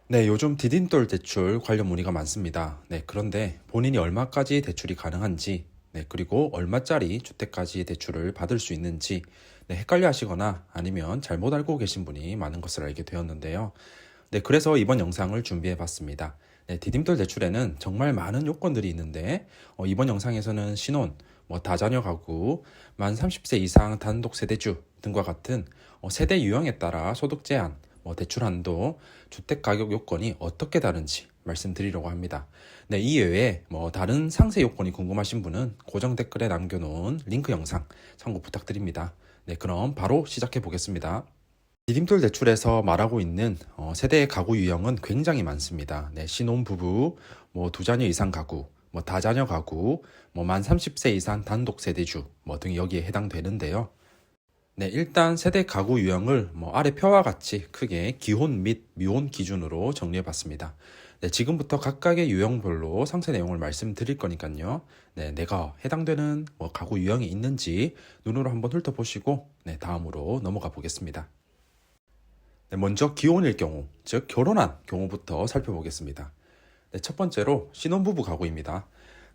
네, 요즘 디딤돌 대출 관련 문의가 많습니다. 네, 그런데 본인이 얼마까지 대출이 가능한지, 네, 그리고 얼마짜리 주택까지 대출을 받을 수 있는지, 네, 헷갈려 하시거나 아니면 잘못 알고 계신 분이 많은 것을 알게 되었는데요. 네, 그래서 이번 영상을 준비해 봤습니다. 네, 디딤돌 대출에는 정말 많은 요건들이 있는데, 이번 영상에서는 신혼, 다자녀 가구, 만 30세 이상 단독 세대주 등과 같은 세대 유형에 따라 소득 제한, 대출 한도, 주택 가격 요건이 어떻게 다른지 말씀드리려고 합니다. 네, 이 외에 다른 상세 요건이 궁금하신 분은 고정 댓글에 남겨놓은 링크 영상 참고 부탁드립니다. 네, 그럼 바로 시작해 보겠습니다. 디딤돌 대출에서 말하고 있는 세대의 가구 유형은 굉장히 많습니다. 네, 신혼부부, 두 자녀 이상 가구, 다자녀 가구, 만 30세 이상 단독 세대주 등이 여기에 해당되는데요. 네, 일단 세대 가구 유형을 아래 표와 같이 크게 기혼 및 미혼 기준으로 정리해 봤습니다. 네, 지금부터 각각의 유형별로 상세 내용을 말씀드릴 거니까요. 네, 내가 해당되는 가구 유형이 있는지 눈으로 한번 훑어보시고 네, 다음으로 넘어가 보겠습니다. 네, 먼저 기혼일 경우, 즉 결혼한 경우부터 살펴보겠습니다. 네, 첫 번째로 신혼부부 가구입니다.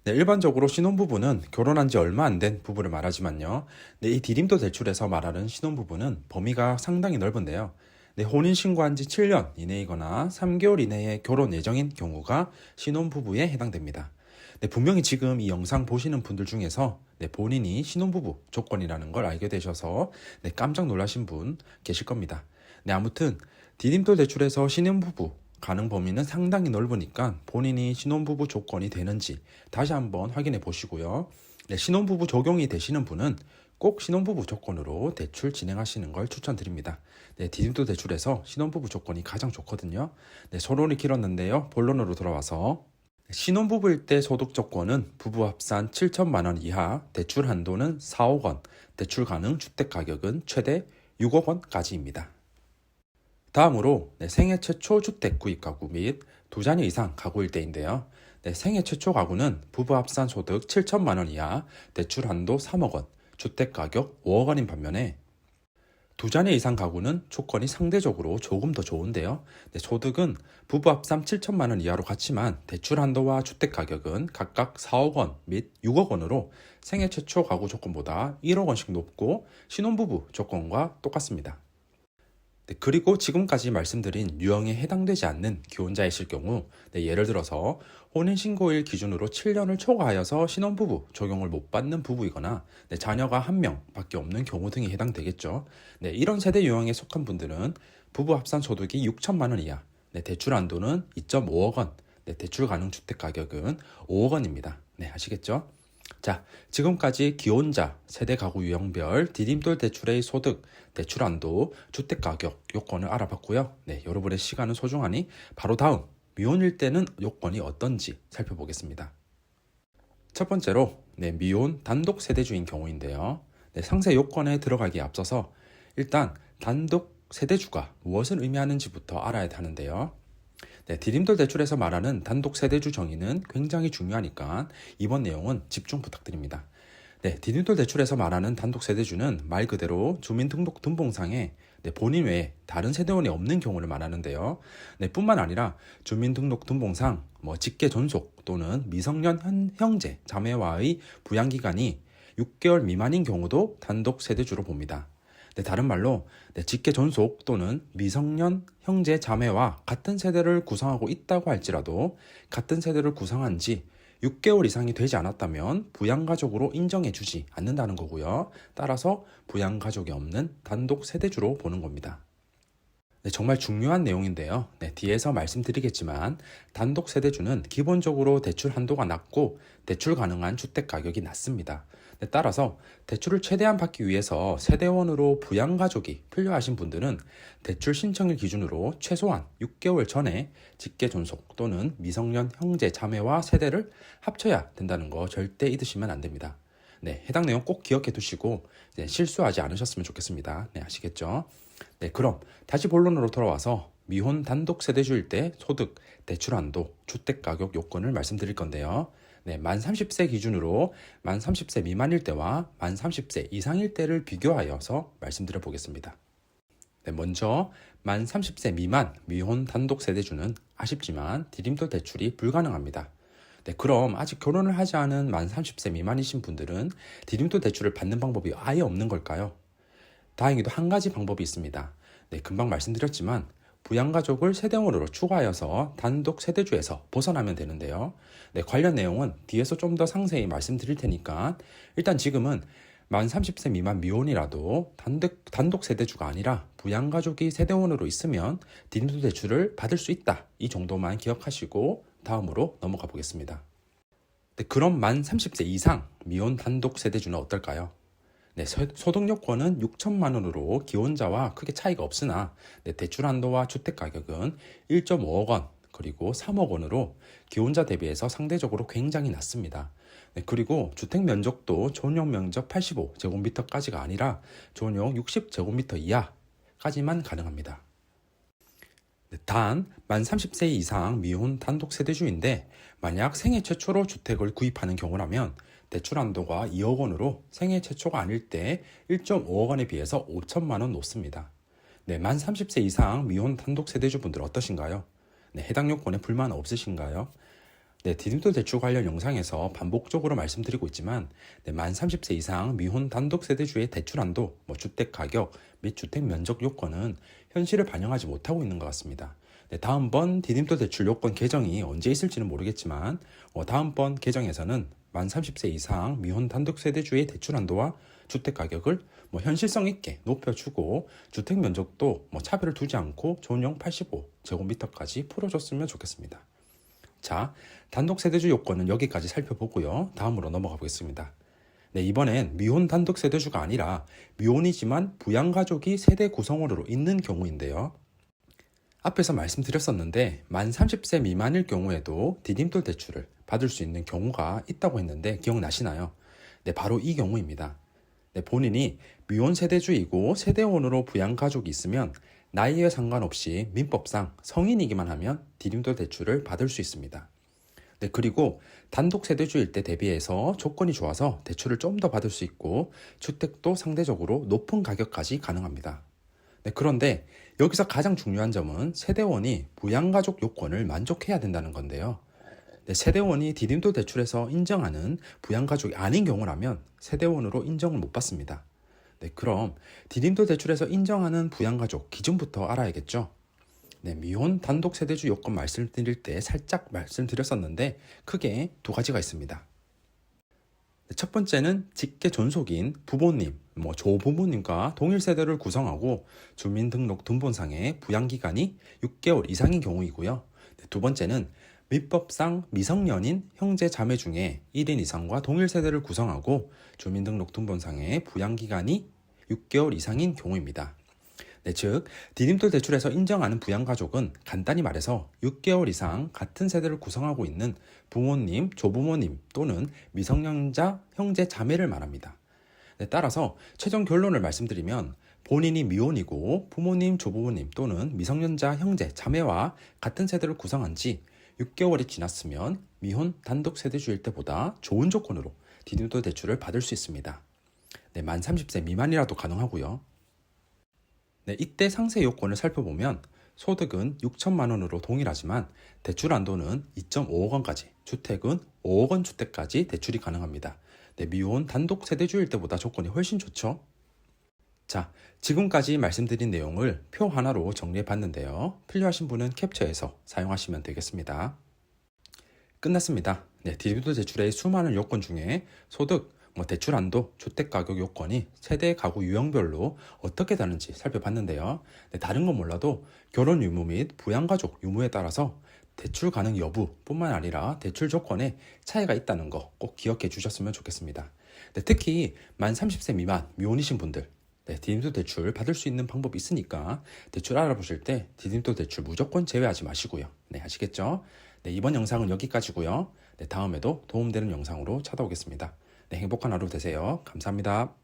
네, 일반적으로 신혼부부는 결혼한 지 얼마 안 된 부부를 말하지만요. 네, 이 디딤돌 대출에서 말하는 신혼부부는 범위가 상당히 넓은데요. 네, 혼인 신고한 지 7년 이내이거나 3개월 이내에 결혼 예정인 경우가 신혼부부에 해당됩니다. 네, 분명히 지금 이 영상 보시는 분들 중에서 네, 본인이 신혼부부 조건이라는 걸 알게 되셔서 네, 깜짝 놀라신 분 계실 겁니다. 네, 아무튼 디딤돌 대출에서 신혼부부 가능 범위는 상당히 넓으니까 본인이 신혼부부 조건이 되는지 다시 한번 확인해 보시고요. 네, 신혼부부 적용이 되시는 분은 꼭 신혼부부 조건으로 대출 진행하시는 걸 추천드립니다. 네, 디딤돌 대출에서 신혼부부 조건이 가장 좋거든요. 네, 서론이 길었는데요. 본론으로 돌아와서 신혼부부일 때 소득 조건은 부부 합산 7천만 원 이하, 대출 한도는 4억 원, 대출 가능 주택 가격은 최대 6억 원까지입니다. 다음으로 생애 최초 주택 구입 가구 및 두 자녀 이상 가구일 때인데요. 생애 최초 가구는 부부 합산 소득 7천만 원 이하, 대출 한도 3억 원, 주택 가격 5억 원인 반면에 두 자녀 이상 가구는 조건이 상대적으로 조금 더 좋은데요. 소득은 부부 합산 7천만 원 이하로 같지만 대출 한도와 주택 가격은 각각 4억 원 및 6억 원으로 생애 최초 가구 조건보다 1억 원씩 높고 신혼부부 조건과 똑같습니다. 네, 그리고 지금까지 말씀드린 유형에 해당되지 않는 기혼자이실 경우 예를 들어서 혼인신고일 기준으로 7년을 초과하여서 신혼부부 적용을 못 받는 부부이거나 자녀가 한 명밖에 없는 경우 등이 해당되겠죠. 이런 세대 유형에 속한 분들은 부부 합산 소득이 6천만 원 이하, 대출 한도는 2.5억 원, 대출 가능 주택 가격은 5억 원입니다. 아시겠죠? 자, 지금까지 기혼자, 세대 가구 유형별, 디딤돌 대출의 소득, 대출 한도, 주택 가격 요건을 알아봤고요. 여러분의 시간은 소중하니 바로 다음 미혼일 때는 요건이 어떤지 살펴보겠습니다. 첫 번째로 미혼 단독 세대주인 경우인데요. 상세 요건에 들어가기에 앞서서 일단 단독 세대주가 무엇을 의미하는지부터 알아야 하는데요. 디딤돌 대출에서 말하는 단독 세대주 정의는 굉장히 중요하니까 이번 내용은 집중 부탁드립니다. 디딤돌 대출에서 말하는 단독 세대주는 말 그대로 주민등록등본상에 본인 외에 다른 세대원이 없는 경우를 말하는데요. 뿐만 아니라 주민등록등본상 직계 존속 또는 미성년 형제, 자매와의 부양기간이 6개월 미만인 경우도 단독 세대주로 봅니다. 다른 말로 직계 존속 또는 미성년 형제 자매와 같은 세대를 구성하고 있다고 할지라도 같은 세대를 구성한 지 6개월 이상이 되지 않았다면 부양가족으로 인정해주지 않는다는 거고요. 따라서 부양가족이 없는 단독 세대주로 보는 겁니다. 정말 중요한 내용인데요. 뒤에서 말씀드리겠지만 단독 세대주는 기본적으로 대출 한도가 낮고 대출 가능한 주택 가격이 낮습니다. 따라서 대출을 최대한 받기 위해서 세대원으로 부양가족이 필요하신 분들은 대출 신청일 기준으로 최소한 6개월 전에 직계존속 또는 미성년 형제 자매와 세대를 합쳐야 된다는 거 절대 잊으시면 안 됩니다. 해당 내용 꼭 기억해 두시고 실수하지 않으셨으면 좋겠습니다. 아시겠죠? 그럼 다시 본론으로 돌아와서 미혼 단독 세대주일 때 소득, 대출 한도, 주택 가격 요건을 말씀드릴 건데요. 만 30세 기준으로 만 30세 미만일 때와 만 30세 이상일 때를 비교하여서 말씀드려 보겠습니다. 네, 먼저 만 30세 미만 미혼 단독 세대주는 아쉽지만 디딤돌 대출이 불가능합니다. 네, 그럼 아직 결혼을 하지 않은 만 30세 미만이신 분들은 디딤돌 대출을 받는 방법이 아예 없는 걸까요? 다행히도 한 가지 방법이 있습니다. 네, 금방 말씀드렸지만 부양가족을 세대원으로 추가하여서 단독 세대주에서 벗어나면 되는데요. 네, 관련 내용은 뒤에서 좀 더 상세히 말씀드릴 테니까 일단 지금은 만 30세 미만 미혼이라도 단독 세대주가 아니라 부양가족이 세대원으로 있으면 디딤돌 대출을 받을 수 있다. 이 정도만 기억하시고 다음으로 넘어가 보겠습니다. 네, 그럼 만 30세 이상 미혼 단독 세대주는 어떨까요? 네, 소득 요건은 6천만 원으로 기혼자와 크게 차이가 없으나 네, 대출 한도와 주택 가격은 1.5억 원 그리고 3억 원으로 기혼자 대비해서 상대적으로 굉장히 낮습니다. 네, 그리고 주택 면적도 전용 면적 85제곱미터까지가 아니라 전용 60제곱미터 이하까지만 가능합니다. 네, 단 만 30세 이상 미혼 단독 세대주인데 만약 생애 최초로 주택을 구입하는 경우라면 대출 한도가 2억 원으로 생애 최초가 아닐 때 1.5억 원에 비해서 5천만 원 높습니다. 네, 만 30세 이상 미혼 단독 세대주분들 어떠신가요? 네, 해당 요건에 불만 없으신가요? 네, 디딤돌 대출 관련 영상에서 반복적으로 말씀드리고 있지만 네, 만 30세 이상 미혼 단독 세대주의 대출 한도, 주택 가격 및 주택 면적 요건은 현실을 반영하지 못하고 있는 것 같습니다. 네, 다음번 디딤돌 대출 요건 개정이 언제 있을지는 모르겠지만 다음번 개정에서는 만 30세 이상 미혼 단독 세대주의 대출 한도와 주택 가격을 현실성 있게 높여주고 주택 면적도 차별을 두지 않고 전용 85제곱미터까지 풀어줬으면 좋겠습니다. 자, 단독 세대주 요건은 여기까지 살펴보고요. 다음으로 넘어가 보겠습니다. 네, 이번엔 미혼 단독 세대주가 아니라 미혼이지만 부양가족이 세대 구성원으로 있는 경우인데요. 앞에서 말씀드렸었는데 만 30세 미만일 경우에도 디딤돌 대출을 받을 수 있는 경우가 있다고 했는데 기억나시나요? 네, 바로 이 경우입니다. 네, 본인이 미혼 세대주이고 세대원으로 부양가족이 있으면 나이에 상관없이 민법상 성인이기만 하면 디딤돌 대출을 받을 수 있습니다. 네, 그리고 단독 세대주일 때 대비해서 조건이 좋아서 대출을 좀 더 받을 수 있고 주택도 상대적으로 높은 가격까지 가능합니다. 네, 그런데 여기서 가장 중요한 점은 세대원이 부양가족 요건을 만족해야 된다는 건데요. 네, 세대원이 디딤돌 대출에서 인정하는 부양가족이 아닌 경우라면 세대원으로 인정을 못 받습니다. 네, 그럼 디딤돌 대출에서 인정하는 부양가족 기준부터 알아야겠죠. 네, 미혼 단독 세대주 요건 말씀드릴 때 살짝 말씀드렸었는데 크게 두 가지가 있습니다. 네, 첫 번째는 직계 존속인 부모님, 조부모님과 동일 세대를 구성하고 주민등록 등본상의 부양기간이 6개월 이상인 경우이고요. 네, 두 번째는 민법상 미성년인 형제 자매 중에 1인 이상과 동일 세대를 구성하고 주민등록 등본상의 부양기간이 6개월 이상인 경우입니다. 네, 즉 디딤돌 대출에서 인정하는 부양가족은 간단히 말해서 6개월 이상 같은 세대를 구성하고 있는 부모님, 조부모님 또는 미성년자 형제 자매를 말합니다. 네, 따라서 최종 결론을 말씀드리면 본인이 미혼이고 부모님, 조부모님 또는 미성년자 형제 자매와 같은 세대를 구성한 지 6개월이 지났으면 미혼 단독 세대주일 때보다 좋은 조건으로 디딤돌 대출을 받을 수 있습니다. 네, 만 30세 미만이라도 가능하고요. 네, 이때 상세 요건을 살펴보면 소득은 6천만 원으로 동일하지만 대출 한도는 2.5억 원까지, 주택은 5억 원 주택까지 대출이 가능합니다. 네, 미혼 단독 세대주일 때보다 조건이 훨씬 좋죠. 자, 지금까지 말씀드린 내용을 표 하나로 정리해 봤는데요. 필요하신 분은 캡처해서 사용하시면 되겠습니다. 끝났습니다. 네, 디딤돌 대출의 수많은 요건 중에 소득, 대출 한도, 주택 가격 요건이 세대 가구 유형별로 어떻게 다른지 살펴봤는데요. 네, 다른 건 몰라도 결혼 유무 및 부양가족 유무에 따라서 대출 가능 여부뿐만 아니라 대출 조건에 차이가 있다는 거 꼭 기억해 주셨으면 좋겠습니다. 네, 특히 만 30세 미만 미혼이신 분들 네, 디딤돌 대출 받을 수 있는 방법이 있으니까 대출 알아보실 때 디딤돌 대출 무조건 제외하지 마시고요. 네, 아시겠죠? 네, 이번 영상은 여기까지고요. 네, 다음에도 도움되는 영상으로 찾아오겠습니다. 네, 행복한 하루 되세요. 감사합니다.